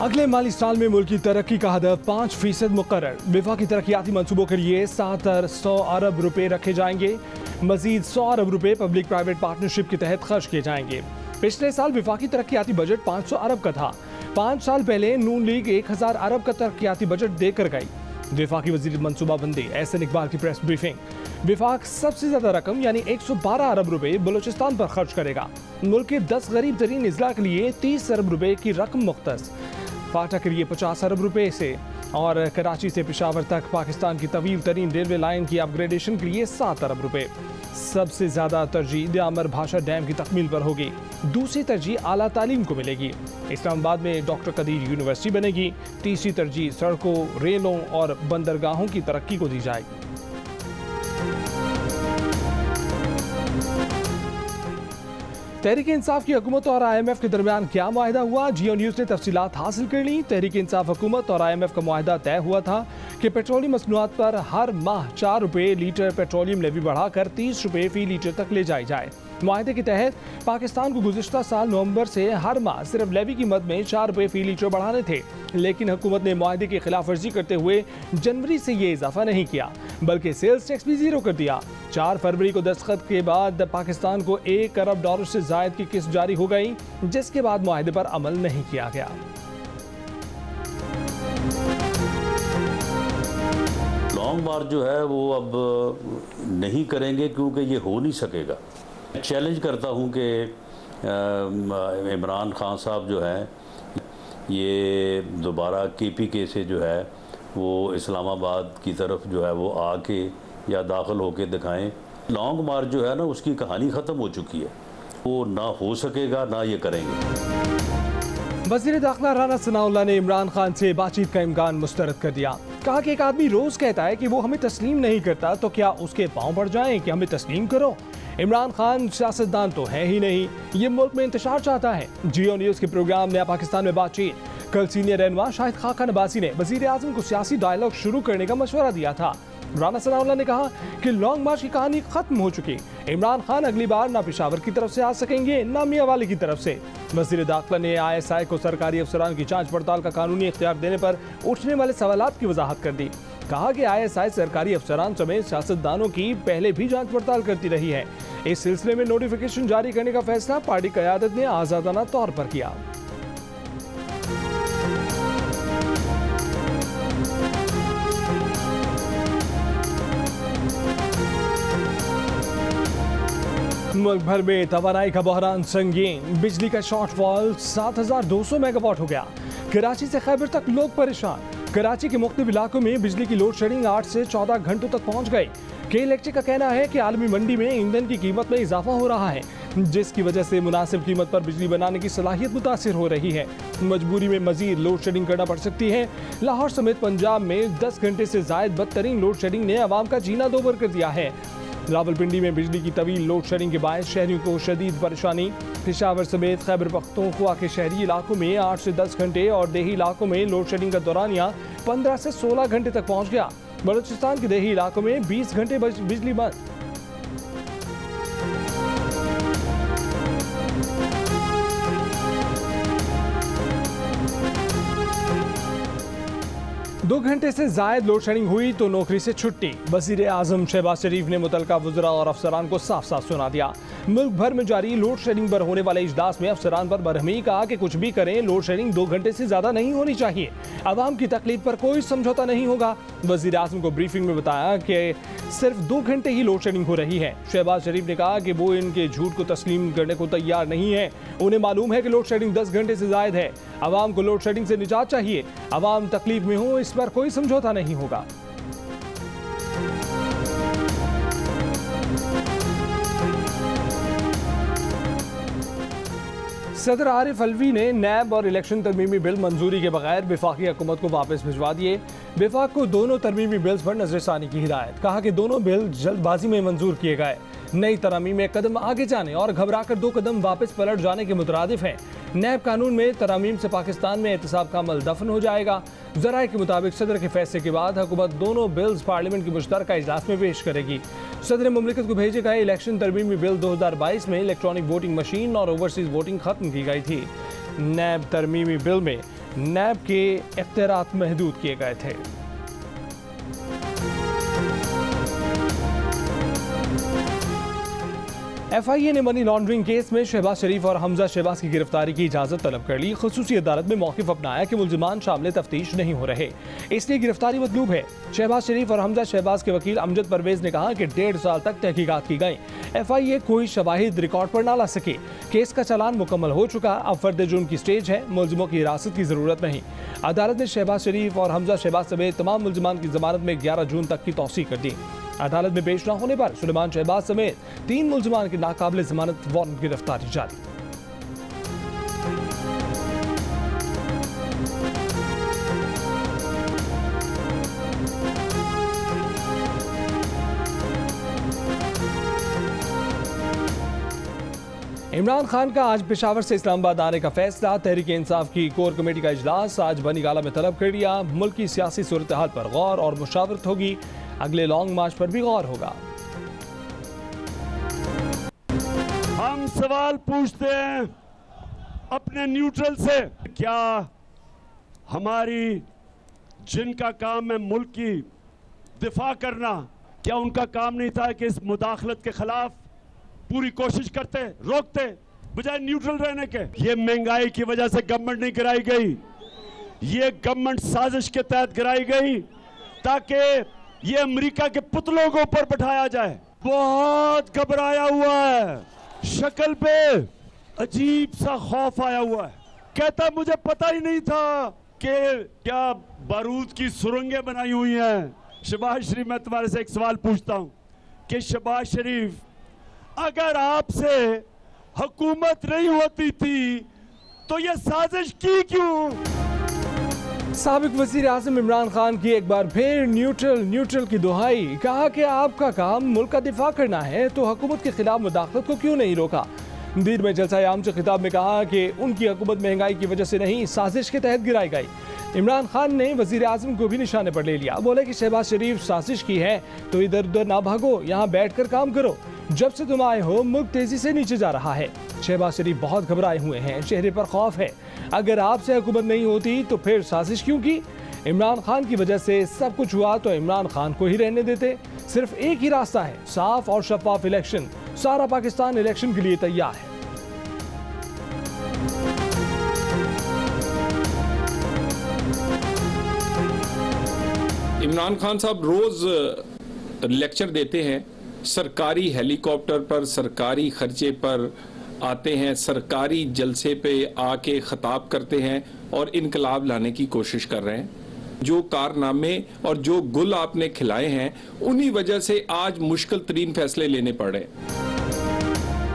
अगले माली साल में मुल्क की तरक्की का हदफ 5% मुकर्रर। वफाकी तरक्याती मनसूबों के लिए 700 अरब रुपए रखे जाएंगे। मजीद 100 अरब रुपए पब्लिक प्राइवेट पार्टनरशिप के तहत खर्च किए जाएंगे। पिछले साल वफाकी तरक्याती बजट 500 अरब का था। 5 साल पहले नून लीग 1000 अरब का तरक्याती बजट देकर गई। वफाकी वजीर मनसूबाबंदी एहसन इकबाल की प्रेस ब्रीफिंग। वफाक सबसे ज्यादा रकम यानी 112 अरब रुपए बलूचिस्तान पर खर्च करेगा। मुल्क के 10 गरीब तरीन अजला के लिए 30 अरब रुपए की रकम मुख्तस। फाटा के लिए 50 अरब रुपए से और कराची से पेशावर तक पाकिस्तान की तवील तरीन रेलवे लाइन की अपग्रेडेशन के लिए 7 अरब रुपए। सबसे ज्यादा तरजीह दियामर भाषा डैम की तकमील पर होगी। दूसरी तरजीह आला तालीम को मिलेगी। इस्लामाबाद में डॉक्टर कदीर यूनिवर्सिटी बनेगी। तीसरी तरजीह सड़कों, रेलों और बंदरगाहों की तरक्की को दी जाएगी। तहरीक इंसाफ की हुकूमत और IMF के दरमियान क्या मुआहिदा हुआ? जियो न्यूज़ ने तफसीलात हासिल कर ली। तहरीक इंसाफ हुकूमत और IMF का मुआहिदा तय हुआ था कि पेट्रोलियम मसनूआत पर हर माह 4 रुपये लीटर पेट्रोलियम लेवी बढ़ाकर 30 रुपये फी लीटर तक ले जाई जाए। मुआहिदे के तहत पाकिस्तान को गुज़िश्ता साल नवंबर से हर माह सिर्फ लेवी कीमत में 4 रुपये फी लीटर बढ़ाने थे, लेकिन हुकूमत ने मुआहिदे की खिलाफ वर्जी करते हुए जनवरी से ये इजाफा नहीं किया, बल्कि सेल्स टैक्स भी जीरो कर दिया। 4 फरवरी को दस्तखत के बाद पाकिस्तान को $1 अरब से जायद की किस्त जारी हो गई, जिसके बाद मुआहिदे पर अमल नहीं किया गया। लॉन्ग मार्च जो है वो अब नहीं करेंगे क्योंकि ये हो नहीं सकेगा। चैलेंज करता हूँ कि इमरान खान साहब जो है ये दोबारा KPK से जो है वो इस्लामाबाद की तरफ जो है वो आके या दाखिल होके दिखाएं। लॉन्ग मार्च जो है ना उसकी कहानी ख़त्म हो चुकी है, वो ना हो सकेगा ना ये करेंगे। वज़ीर दाखिला राना सनाउल्लाह ने इमरान खान से बातचीत का इम्कान मुस्तरद कर दिया। कहा कि एक आदमी रोज कहता है कि वो हमें तस्लीम नहीं करता, तो क्या उसके पांव पड़ जाएं कि हमें तस्लीम करो? इमरान खान सियासतदान तो है ही नहीं, ये मुल्क में इंतशार चाहता है। जियो न्यूज़ के प्रोग्राम नया पाकिस्तान में बातचीत। कल सीनियर रहनुमा शाहिद खाका नबासी ने वज़ीर आज़म को सियासी डायलॉग शुरू करने का मशवरा दिया था। राना सनाउल्लाह ने कहा कि लॉन्ग मार्च की कहानी खत्म हो चुकी। इमरान खान अगली बार ना पेशावर की तरफ से आ सकेंगे ना मियां वाली की तरफ से। वज़ीर दाखिला ने ISI को सरकारी अफसरान की जांच पड़ताल का कानूनी इख्तियार देने पर उठने वाले सवालात की वजाहत कर दी। कहा कि ISI सरकारी अफसरान समेत सियासतदानों की पहले भी जांच पड़ताल करती रही है। इस सिलसिले में नोटिफिकेशन जारी करने का फैसला पार्टी क़यादत ने आज़ादाना तौर पर किया। मुल्क भर में तवानाई का बहरान संगीन। बिजली का शॉर्टफॉल 7200 मेगावाट हो गया। कराची से खैबर तक लोग परेशान। कराची के मुख्तलिफ इलाकों में बिजली की लोड शेडिंग 8 से 14 घंटों तक पहुंच गई। के इलेक्ट्रिक का कहना है कि आलमी मंडी में ईंधन की कीमत में इजाफा हो रहा है, जिसकी वजह से मुनासिब कीमत पर बिजली बनाने की सलाहियत मुतासिर हो रही है। मजबूरी में मजीद लोड शेडिंग करना पड़ सकती है। लाहौर समेत पंजाब में 10 घंटे से जायद बदतरीन लोड शेडिंग ने आवाम का जीना दोबर कर दिया है। रावलपिंडी में बिजली की तवील लोड शेडिंग के बायस शहरियों को शदीद परेशानी। पेशावर समेत खैबर पख्तूनख्वा के शहरी इलाकों में 8 से 10 घंटे और देही इलाकों में लोड शेडिंग का दौरानिया 15 से 16 घंटे तक पहुंच गया। बलूचिस्तान के देही इलाकों में 20 घंटे बिजली बंद। दो घंटे से जायद लोड शेडिंग हुई तो नौकरी से छुट्टी। वज़ीर आज़म शहबाज शरीफ ने मुतलका वज़रा और अफसरान को साफ साफ सुना दिया। मुल्क भर में जारी लोड शेडिंग पर होने वाले इजलास में अफसरान पर बरहमी कहा कि कुछ भी करें, लोड शेडिंग 2 घंटे से ज्यादा नहीं होनी चाहिए। आवाम की तकलीफ पर कोई समझौता नहीं होगा। वज़ीर आज़म को ब्रीफिंग में बताया कि सिर्फ 2 घंटे ही लोड शेडिंग हो रही है। शहबाज शरीफ ने कहा कि वो इनके झूठ को तस्लीम करने को तैयार नहीं है। उन्हें मालूम है कि लोड शेडिंग 10 घंटे से जायद है। आवाम को लोड शेडिंग से निजात चाहिए। आवाम तकलीफ में हो, इस पर कोई समझौता नहीं होगा। सदर आरिफ अलवी ने नैब और इलेक्शन तरमीमी बिल मंजूरी के बगैर वफाकी हुकूमत को वापस भिजवा दिए। वफाक को दोनों तरमीमी बिल्स पर नजरसानी की हिदायत। कहा कि दोनों बिल जल्दबाजी में मंजूर किए गए। नई तरामीम में कदम आगे जाने और घबराकर 2 कदम वापस पलट जाने के मुतरादिफ हैं। नैब कानून में तरामीम से पाकिस्तान में एहतसाब का अमल दफन हो जाएगा। ज़राए के मुताबिक सदर के फैसले के बाद हुकूमत दोनों बिल्स पार्लियामेंट की मुश्तरका इजलास में पेश करेगी। सदर मुमलिकत को भेजे गए इलेक्शन तरमीमी बिल 2022 में इलेक्ट्रॉनिक वोटिंग मशीन और ओवरसीज वोटिंग खत्म की गई थी। नैब तरमीमी बिल में नैब के इख्तियारात महदूद किए गए थे। FIA ने मनी लॉन्ड्रिंग केस में शहबाज शरीफ और हमजा शहबाज की गिरफ्तारी की इजाजत तलब कर ली। खुसूसी अदालत में मौक़िफ़ अपनाया कि मुल्ज़िमान शामिल तफ्तीश नहीं हो रहे, इसलिए गिरफ्तारी मतलूब है। शहबाज शरीफ और हमजा शहबाज के वकील अमजद परवेज ने कहा कि 1.5 साल तक तहकीकात की गई, FIA कोई शवाहिद रिकॉर्ड पर ना ला सके। केस का चालान मुकम्मल हो चुका, अब फर्द जुर्म की स्टेज है, मुल्ज़िमों की हिरासत की ज़रूरत नहीं। अदालत ने शहबाज शरीफ और हमजा शहबाज समेत तमाम मुल्ज़िमान की ज़मानत में 11 जून तक की तौसीक़ कर दी। अदालत में पेश न होने पर सुलेमान शहबाज समेत 3 मुल्ज़िमान की नाकाबिल ज़मानत वारंट गिरफ्तारी जारी। इमरान खान का आज पेशावर से इस्लामाबाद आने का फैसला। तहरीक इंसाफ की कोर कमेटी का इजलास आज बनी गाला में तलब कर लिया। मुल्क की सियासी सूरत हाल पर गौर और मुशावरत होगी, अगले लॉन्ग मार्च पर भी गौर होगा। हम सवाल पूछते हैं अपने न्यूट्रल से, क्या हमारी जिनका काम है मुल्क की दिफा करना, क्या उनका काम नहीं था कि इस मुदाखलत के खिलाफ पूरी कोशिश करते, रोकते, बजाय न्यूट्रल रहने के? ये महंगाई की वजह से गवर्नमेंट नहीं गिराई गई, ये गवर्नमेंट साजिश के तहत गिराई गई ताकि ये अमेरिका के पुतलों को ऊपर बैठाया जाए। बहुत घबराया हुआ है, शक्ल पे अजीब सा खौफ आया हुआ है। कहता मुझे पता ही नहीं था कि क्या बारूद की सुरंगें बनाई हुई हैं। शहबाज शरीफ, मैं तुम्हारे से एक सवाल पूछता हूं कि शहबाज शरीफ, अगर आपसे हुकूमत नहीं होती थी तो ये साजिश की क्यों? साबिक वज़ीर आज़म इमरान खान की एक बार फिर न्यूट्रल की दुहाई। कहा कि आपका काम मुल्क का दिफा करना है तो हुकूमत के खिलाफ मुदाखलत को क्यों नहीं रोका। दीर में जलसा आम से खिताब में कहा कि उनकी हुकूमत महंगाई की वजह से नहीं, साजिश के तहत गिराई गई। इमरान खान ने वज़ीर आज़म को भी निशाने पर ले लिया। बोले कि शहबाज शरीफ साजिश की है तो इधर उधर ना भागो, यहाँ बैठ कर काम करो। जब से तुम आए हो मुल्क तेजी से नीचे जा रहा है। शहबाज शरीफ बहुत घबराए हुए हैं, चेहरे पर खौफ है। अगर आपसे हुकूमत नहीं होती तो फिर साजिश क्यों की? इमरान खान की वजह से सब कुछ हुआ तो इमरान खान को ही रहने देते। सिर्फ एक ही रास्ता है, साफ और शफाफ इलेक्शन। सारा पाकिस्तान इलेक्शन के लिए तैयार है। इमरान खान साहब रोज लेक्चर देते हैं, सरकारी हेलीकॉप्टर पर, सरकारी खर्चे पर आते हैं, सरकारी जलसे पे आके खिताब करते हैं और इनकलाब लाने की कोशिश कर रहे हैं। जो कारनामे और जो गुल आपने खिलाए हैं उन्हीं वजह से आज मुश्किल तरीन फैसले लेने पड़ रहे हैं।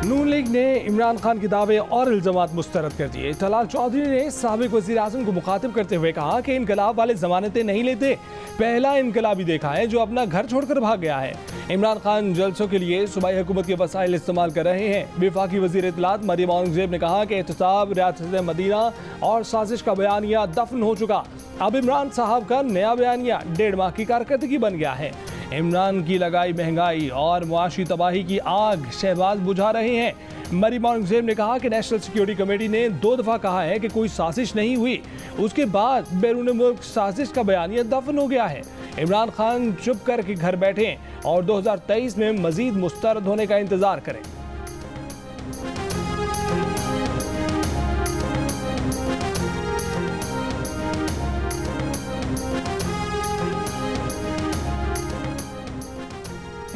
नून लीग ने इमरान खान के दावे और इल्जामात मुस्तरद कर दिए। तलाल चौधरी ने साबिक वज़ीर आज़म को मुखातिब करते हुए कहा कि इनकलाब वाले जमानतें नहीं लेते, पहला इनकलाबी देखा है जो अपना घर छोड़कर भाग गया है। इमरान खान जलसों के लिए सूबाई हुकूमत के वसाइल इस्तेमाल कर रहे हैं। वफाकी वज़ीर इत्तलात मरियम औरंगज़ेब ने कहा कि एहतसाब, रियासत मदीना और साजिश का बयानिया दफन हो चुका। अब इमरान साहब का नया बयानिया 1.5 माह की कारकर्दगी बन गया है। इमरान की लगाई महंगाई और मुआशी तबाही की आग शहबाज बुझा रहे हैं। मरियम औरंगज़ेब ने कहा कि नेशनल सिक्योरिटी कमेटी ने 2 दफ़ा कहा है कि कोई साजिश नहीं हुई, उसके बाद बैरून मुल्क साजिश का बयानिया दफन हो गया है। इमरान खान चुप करके घर बैठे और 2023 में मजीद मुस्तरद होने का इंतजार करें।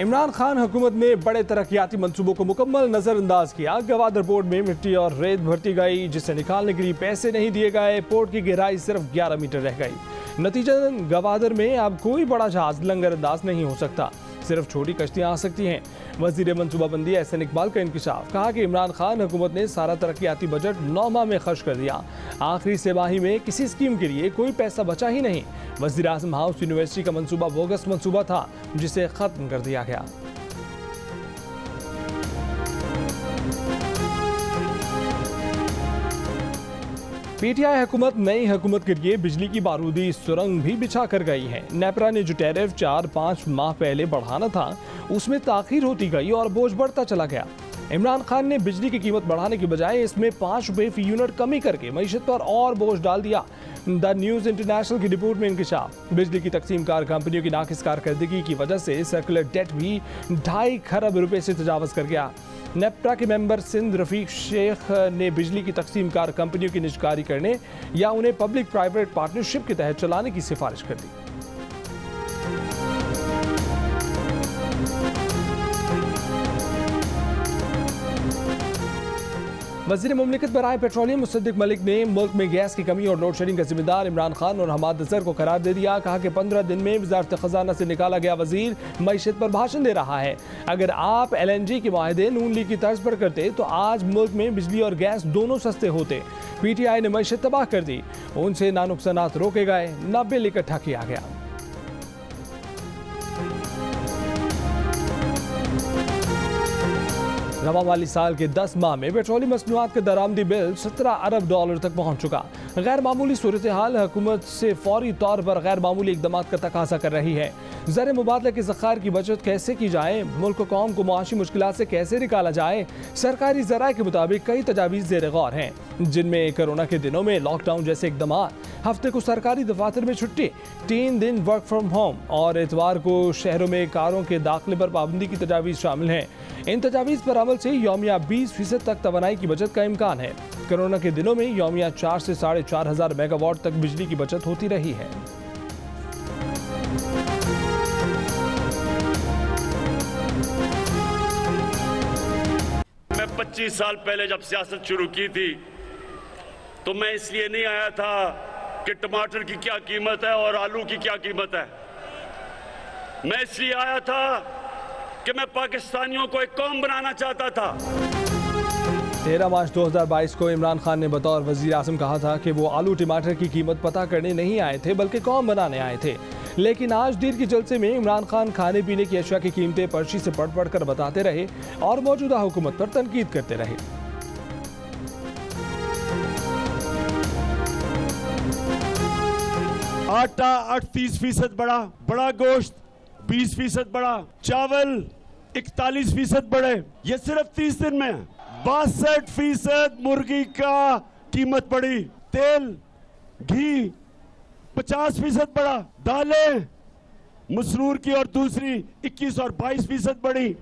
इमरान खान हुकूमत ने बड़े तरक्याती मंसूबों को मुकम्मल नजरअंदाज किया। गवादर पोर्ट में मिट्टी और रेत भरती गई, जिसे निकालने के लिए पैसे नहीं दिए गए। पोर्ट की गहराई सिर्फ 11 मीटर रह गई। नतीजतन गवादर में अब कोई बड़ा जहाज लंगर अंदाज नहीं हो सकता, सिर्फ छोटी कश्तियां आ सकती हैं। वजीर मनसूबाबंदी एहसन इकबाल का इंकशाफ। कहा कि इमरान खान हुकूमत ने सारा तरक्याती बजट 9 माह में खर्च कर दिया। आखिरी सेमाही में किसी स्कीम के लिए कोई पैसा बचा ही नहीं। वज़ीर आज़म हाउस यूनिवर्सिटी का मंसूबा बोगस मंसूबा था, जिसे खत्म कर दिया गया। पीटीआई हुकूमत नई हुकूमत के लिए बिजली की बारूदी सुरंग भी बिछा कर गई है। नेपरा ने जो टैरिफ 4-5 माह पहले बढ़ाना था, उसमें ताखीर होती गई और बोझ बढ़ता चला गया। इमरान खान ने बिजली की कीमत बढ़ाने की बजाय इसमें 5 रुपए फी यूनिट कमी करके मईशत पर और बोझ डाल दिया। द न्यूज़ इंटरनेशनल की रिपोर्ट में इंकशाफ, बिजली की तकसीम कार कंपनियों की नाकिस कारकर्दगी की वजह से सर्कुलर डेट भी 2.5 खरब रुपए से तजावज़ कर गया। नेप्टा के मेंबर सिंध रफीक शेख ने बिजली की तकसीम कार कंपनियों की निजकारी करने या उन्हें पब्लिक प्राइवेट पार्टनरशिप के तहत चलाने की सिफारिश कर दी। वज़ीर मुमलिकत बराए पेट्रोलियम मुसद्दिक मलिक ने मुल्क में गैस की कमी और लोड शेडिंग का जिम्मेदार इमरान खान और हमाद अजहर को करार दे दिया। कहा कि 15 दिन में वज़ारत ख़जाना से निकाला गया वज़ीर मईशत पर भाषण दे रहा है। अगर आप LNG के माहदे नून लीग की तर्ज पर करते तो आज मुल्क में बिजली और गैस दोनों सस्ते होते। PTI ने मईशत तबाह कर दी, उनसे ना नुकसानात रोके गए न बिल इकट्ठा किया गया। रवा माली साल के 10 माह में पेट्रोलियम मसनूआत का दरामदी बिल $17 अरब तक पहुंच चुका। गैर मामूली सूरत हाल हुकूमत से फौरी तौर पर गैर मामूली इक़दामात का तकाजा कर रही है। ज़र मुबादला के ज़ख़ायर की बचत कैसे की जाए, मुल्क कौम को मुआशी मुश्किलात से कैसे निकाला जाए, सरकारी ज़राए के मुताबिक कई तजावीज़ ज़ेर गौर हैं, जिनमें कोरोना के दिनों में लॉकडाउन जैसे इक़दामात, हफ्ते को सरकारी दफातर में छुट्टी, 3 दिन वर्क फ्राम होम और एतवार को शहरों में कारों के दाखिले पर पाबंदी की तजावीज़ शामिल हैं। इन तजावीज़ पर अमल से यौमिया 20% तक तवानाई की बचत का इम्कान है। कोरोना के दिनों में यौमिया 4 से 4,500 मेगावाट तक बिजली की बचत होती रही है। मैं 25 साल पहले जब सियासत शुरू की थी तो मैं इसलिए नहीं आया था कि टमाटर की क्या कीमत है और आलू की क्या कीमत है। मैं इसलिए आया था कि मैं पाकिस्तानियों को एक कौम बनाना चाहता था। 13 मार्च 2022 को इमरान खान ने बतौर वज़ीर आज़म कहा था कि वो आलू टमाटर की कीमत पता करने नहीं आए थे बल्कि कौम बनाने आए थे। लेकिन आज दीर के जलसे में इमरान खान खाने पीने की अशिया की कीमतें पर्ची से पढ़ कर बताते रहे और मौजूदा हुकूमत पर तनकीद करते रहे। आटा 38% बढ़ा, बड़ा गोश्त 20% बढ़ा, चावल 41% बढ़े। ये सिर्फ 30 दिन में 62% मुर्गी का कीमत बढ़ी, तेल घी 50% बढ़ा, दालें मसरूर की और दूसरी 21 और 22% बढ़ी।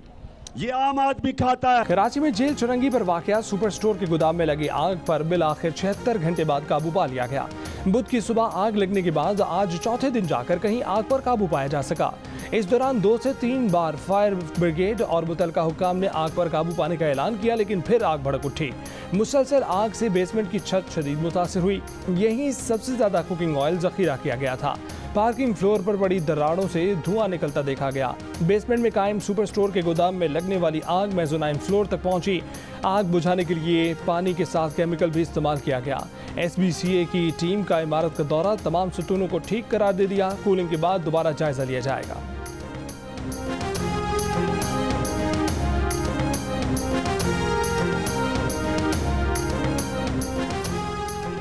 ये आम आदमी खाता है। कराची में जेल चुरंगी पर वाक़या सुपर स्टोर के गोदाम में लगी आग पर बिल आखिर 76 घंटे बाद काबू पा लिया गया। बुध की सुबह आग लगने के बाद आज चौथे दिन जाकर कहीं आग पर काबू पाया जा सका। इस दौरान 2 से 3 बार फायर ब्रिगेड और मुतलका हुक्काम ने आग पर काबू पाने का ऐलान किया, लेकिन फिर आग भड़क उठी। मुसलसल आग से बेसमेंट की छत शदीद मुतासिर हुई। यहीं सबसे ज्यादा कुकिंग ऑयल जखीरा किया गया था। पार्किंग फ्लोर पर बड़ी दरारों से धुआं निकलता देखा गया। बेसमेंट में कायम सुपर स्टोर के गोदाम में लगने वाली आग मेज़ोनाइन फ्लोर तक पहुंची। आग बुझाने के लिए पानी के साथ केमिकल भी इस्तेमाल किया गया। SBCA की टीम का इमारत का दौरा, तमाम सतूनों को ठीक करार दे दिया। कूलिंग के बाद दोबारा जायजा लिया जाएगा।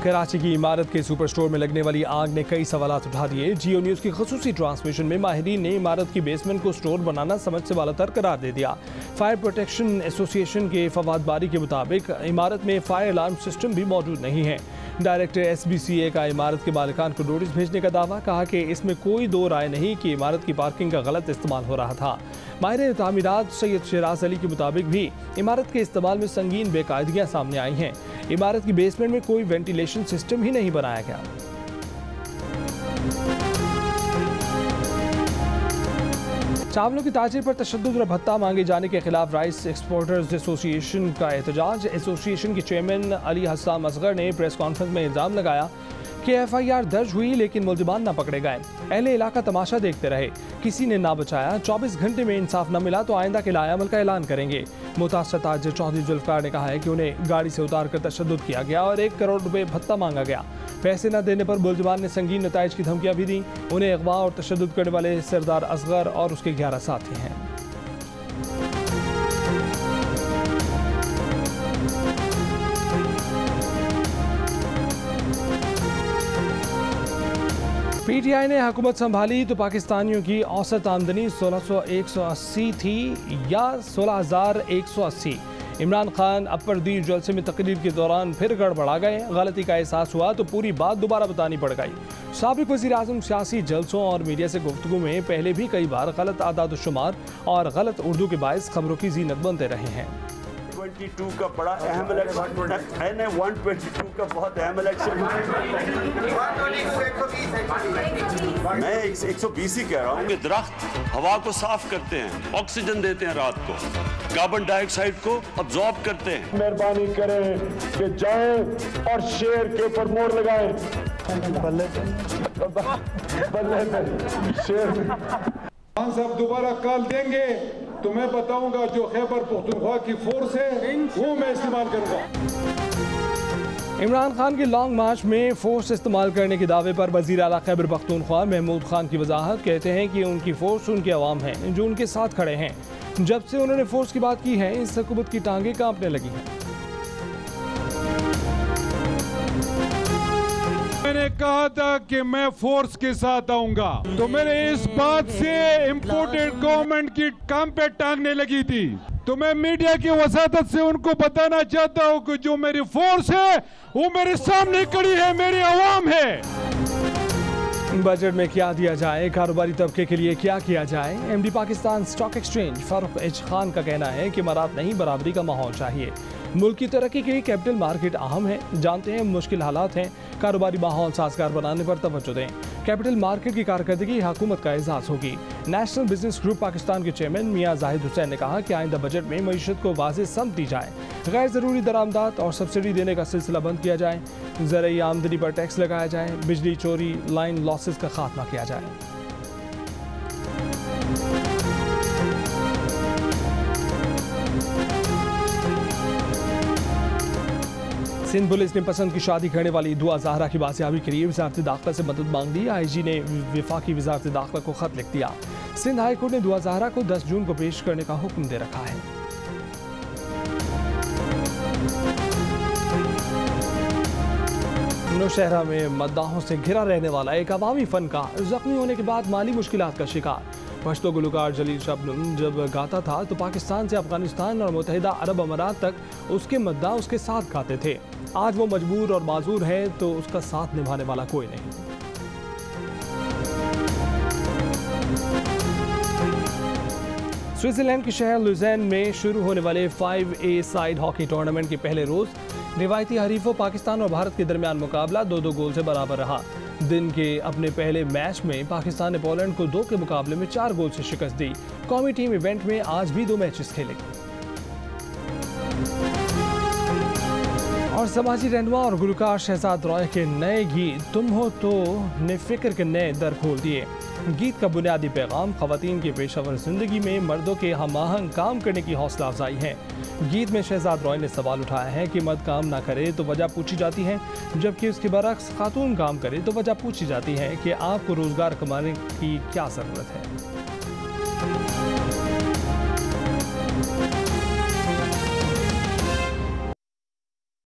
कराची की इमारत के सुपर स्टोर में लगने वाली आग ने कई सवालात उठा दिए। जियो न्यूज़ की ख़ुसूसी ट्रांसमिशन में माहिरीन ने इमारत की बेसमेंट को स्टोर बनाना समझ से बालातर करार दे दिया। फायर प्रोटेक्शन एसोसिएशन के फवाद बारी के मुताबिक इमारत में फायर अलार्म सिस्टम भी मौजूद नहीं है। डायरेक्टर SBCA का इमारत के मालिकान को नोटिस भेजने का दावा, कहा कि इसमें कोई दो राय नहीं कि इमारत की पार्किंग का गलत इस्तेमाल हो रहा था। माहिर तामीरात सैयद शराज अली के मुताबिक भी इमारत के इस्तेमाल में संगीन बेकायदगियाँ सामने आई हैं। इमारत की बेसमेंट में कोई वेंटिलेशन सिस्टम ही नहीं बनाया गया। चावलों की ताजीर पर तशद्दुद और भत्ता मांगे जाने के खिलाफ राइस एक्सपोर्टर्स एसोसिएशन का एहतजाज। एसोसिएशन के चेयरमैन अली हसन असगर ने प्रेस कॉन्फ्रेंस में इल्ज़ाम लगाया कि FIR दर्ज हुई लेकिन मुल्ज़िमान न पकड़े गए। अहले इलाका तमाशा देखते रहे, किसी ने ना बचाया। 24 घंटे में इंसाफ न मिला तो आइंदा के लाए अमल का ऐलान करेंगे। मुतासर ताजिर चौधरी जुल्फ़िकार ने कहा है कि उन्हें गाड़ी से उतार कर तशद्दुद किया गया और 1 करोड़ रुपए भत्ता मांगा गया। पैसे न देने पर मुल्ज़िमान ने संगीन नताइज की धमकियाँ भी दी। उन्हें अगवा और तशद्दुद करने वाले सरदार असगर और उसके 11 साथी हैं। PTI ने हुकूमत संभाली तो पाकिस्तानियों की औसत आमदनी 16,180 थी या 16,180। इमरान खान अपर-दी जलसे में तकरीर के दौरान फिर गड़बड़ा गए। गलती का एहसास हुआ तो पूरी बात दोबारा बतानी पड़ गई। साबिक वज़ीर-ए-आज़म सियासी जलसों और मीडिया से गुफ्तगू में पहले भी कई बार गलत आदाद-ओ-शुमार और गलत उर्दू के बायस खबरों की जीनत बनते रहे हैं। 122 का बड़ा अहम इलेक्शन है ना, 122 का बहुत अहम इलेक्शन मैं 120 ही कह रहा हूँ। दरख्त हवा को साफ करते हैं, ऑक्सीजन देते हैं, रात को कार्बन डाइऑक्साइड को अब्जॉर्ब करते हैं। मेहरबानी करें कि जाएं और शेर के ऊपर मोड़ लगाएं। बल्ले शेर साहब दोबारा कॉल देंगे तो मैं बताऊंगा जो खैबर पख्तूनख्वा की फोर्स है वो मैं इस्तेमाल करूंगा। इमरान खान के लॉन्ग मार्च में फोर्स इस्तेमाल करने के दावे पर वज़ीर आला खैबर पख्तूनख्वा महमूद खान की वजाहत। कहते हैं कि उनकी फोर्स उनके अवाम है जो उनके साथ खड़े हैं। जब से उन्होंने फोर्स की बात की है, इस हुकूमत की टांगें कांपने लगी हैं। मैंने कहा था कि मैं फोर्स के साथ आऊंगा, तो मेरे इस बात से इम्पोर्टेड गवर्नमेंट की काम पे टांगने लगी थी। तो मैं मीडिया की वसातत से उनको बताना चाहता हूं कि जो मेरी फोर्स है वो मेरे सामने खड़ी है, मेरी अवाम है। बजट में क्या दिया जाए, कारोबारी तबके के लिए क्या किया जाए। MD Pakistan stock exchange Farooq H Khan का कहना है कि मराद नहीं, बराबरी का माहौल चाहिए। मुल्क की तरक्की के लिए कैपिटल मार्केट अहम है। जानते हैं मुश्किल हालात हैं, कारोबारी माहौल साजगार बनाने पर तवज्जो दें। कैपिटल मार्केट की कारकर्दगी हुकूमत का एजाज होगी। नेशनल बिजनेस ग्रुप पाकिस्तान के चेयरमैन मियां जाहिद हुसैन ने कहा कि आइंदा बजट में मईशत को वाज़ेह समत दी जाए, गैर ज़रूरी दरामदात और सब्सिडी देने का सिलसिला बंद किया जाए, ज़रूरी आमदनी पर टैक्स लगाया जाए, बिजली चोरी, लाइन लॉसेस का खात्मा किया जाए। सिंध पुलिस ने पसंद की शादी करने वाली दुआ ज़हरा की बाजियाबी के लिए वज़ारत दाखिला से मदद मांग ली। IG ने वफाकी वज़ारत दाखिला को खत लिख दिया। सिंध हाई कोर्ट ने दुआ ज़हरा को 10 जून को पेश करने का हुक्म दे रखा है। नौशहरा में मद्दाहों से घिरा रहने वाला एक अवामी फनकार जख्मी होने के बाद माली मुश्किलात का शिकार। पश्तो गुलकार जलील शबनम जब गाता था तो पाकिस्तान से अफगानिस्तान और मुत्तहिदा अरब अमारात तक उसके मद्दा उसके साथ गाते थे। आज वो मजबूर और माजूर है तो उसका साथ निभाने वाला कोई नहीं। स्विट्जरलैंड के शहर लुज़ेन में शुरू होने वाले 5A साइड हॉकी टूर्नामेंट के पहले रोज रिवायती हरीफों पाकिस्तान और भारत के दरमियान मुकाबला 2-2 गोल से बराबर रहा। दिन के अपने पहले मैच में पाकिस्तान ने पोलैंड को 2 के मुकाबले में 4 गोल से शिकस्त दी। कौमी टीम इवेंट में आज भी 2 मैचेस खेलेगी। और समाजी रहनुमा और गुलकार शहजाद रॉय के नए गीत तुम हो तो ने फिक्र के नए दर खोल दिए। गीत का बुनियादी पैगाम खवातीन की पेशावर जिंदगी में मर्दों के हमाहंग काम करने की हौसला अफजाई है। गीत में शहजाद रॉय ने सवाल उठाया है कि मर्द काम ना करे तो वजह पूछी जाती है, जबकि उसके बरक्स खातून काम करे तो वजह पूछी जाती है कि आपको रोजगार कमाने की क्या ज़रूरत है।